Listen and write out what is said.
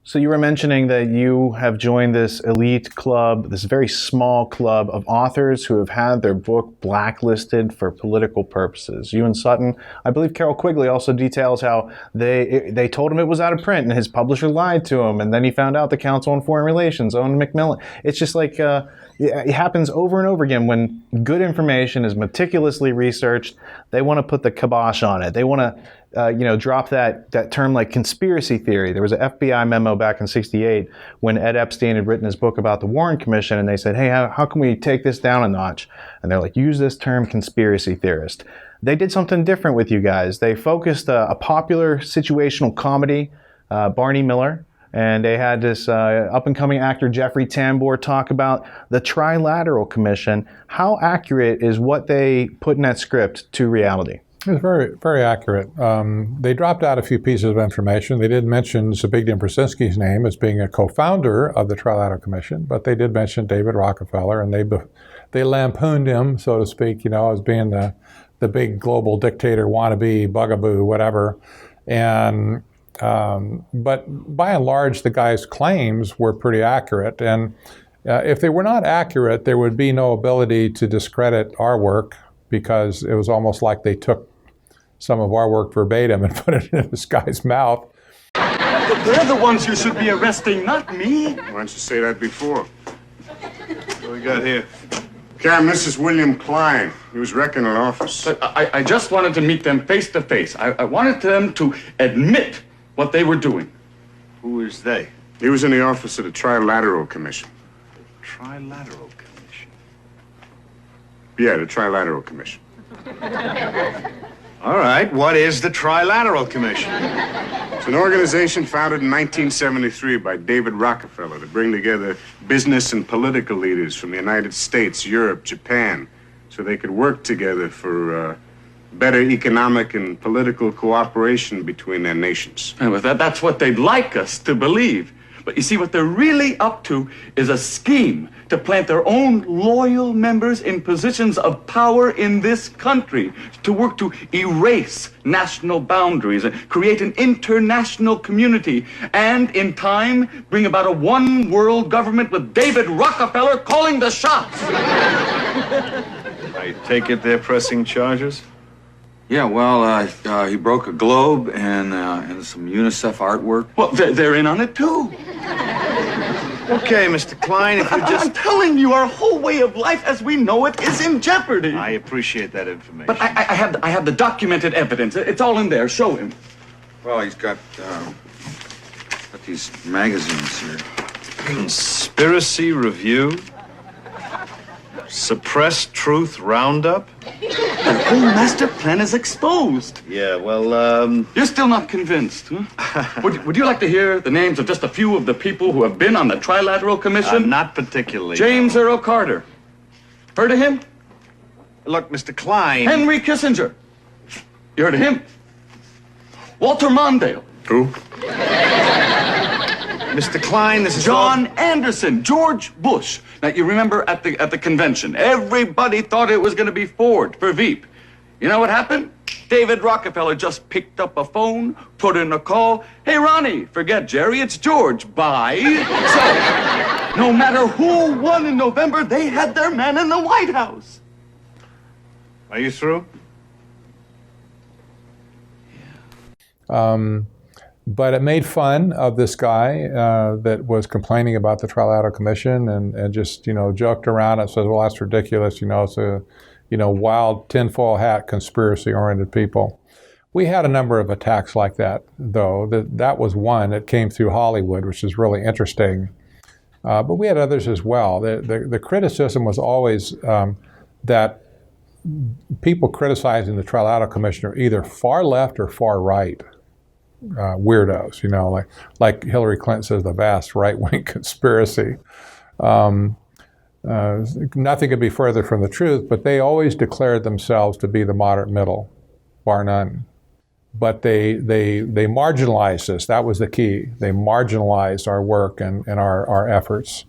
So you were mentioning that you have joined this elite club, this very small club of authors who have had their book blacklisted for political purposes. You and Sutton, I believe Carol Quigley also details how they told him it was out of print and his publisher lied to him, and then he found out the Council on Foreign Relations owned Macmillan. It's just like it happens over and over again when good information is meticulously researched. They want to put the kibosh on it. They want to drop that term like conspiracy theory. There was an FBI memo back in '68 when Ed Epstein had written his book about the Warren Commission, and they said, hey, how can we take this down a notch? And they're like, use this term conspiracy theorist. They did something different with you guys. They focused a popular situational comedy, Barney Miller, and they had this up-and-coming actor, Jeffrey Tambor, talk about the Trilateral Commission. How accurate is what they put in that script to reality? It was very, very accurate. They dropped out a few pieces of information. They did mention Zbigniew Brzezinski's name as being a co-founder of the Trilateral Commission, but they did mention David Rockefeller, and they lampooned him, so to speak, as being the big global dictator wannabe, bugaboo, whatever. And but by and large, the guy's claims were pretty accurate. And if they were not accurate, there would be no ability to discredit our work, because it was almost like they took some of our work verbatim and put it in this guy's mouth. They're the ones you should be arresting, not me. Why don't you say that before? What do we got here? Cam, this is William Klein. He was wrecking an office. But I just wanted to meet them face to face. I wanted them to admit what they were doing. Who is they? He was in the office of the Trilateral Commission. Trilateral Commission? Yeah, the Trilateral Commission. All right, what is the Trilateral Commission? It's an organization founded in 1973 by David Rockefeller to bring together business and political leaders from the United States, Europe, Japan, so they could work together for better economic and political cooperation between their nations. And with that's what they'd like us to believe. But you see, what they're really up to is a scheme to plant their own loyal members in positions of power in this country, to work to erase national boundaries and create an international community, and in time bring about a one world government with David Rockefeller calling the shots. I take it they're pressing charges? Yeah, well, he broke a globe and some UNICEF artwork. Well, they're in on it too. Okay, Mr. Klein, if you just... I'm telling you, our whole way of life as we know it is in jeopardy. I appreciate that information. But I have the documented evidence. It's all in there. Show him. Well, he's got these magazines here. Conspiracy Review? Suppressed Truth Roundup? The whole master plan is exposed. Yeah, well, You're still not convinced, huh? Would you like to hear the names of just a few of the people who have been on the Trilateral Commission? Not particularly. James Earl Carter. Heard of him? Look, Mr. Klein... Henry Kissinger. You heard of him? Walter Mondale. Who? Mr. Klein, this is John Anderson, George Bush. Now, you remember at the convention, everybody thought it was going to be Ford for Veep. You know what happened? David Rockefeller just picked up a phone, put in a call. Hey, Ronnie, forget Jerry, it's George. Bye. So, no matter who won in November, they had their man in the White House. Are you through? But it made fun of this guy that was complaining about the Trilateral Commission and just, joked around and says, well, that's ridiculous. It's a, wild tinfoil hat, conspiracy-oriented people. We had a number of attacks like that, though. That was one that came through Hollywood, which is really interesting. But we had others as well. The criticism was always that people criticizing the Trilateral Commission are either far left or far right. Weirdos, like Hillary Clinton says, the vast right-wing conspiracy. Nothing could be further from the truth, but they always declared themselves to be the moderate middle, bar none. But they marginalized us. That was the key. They marginalized our work and our efforts.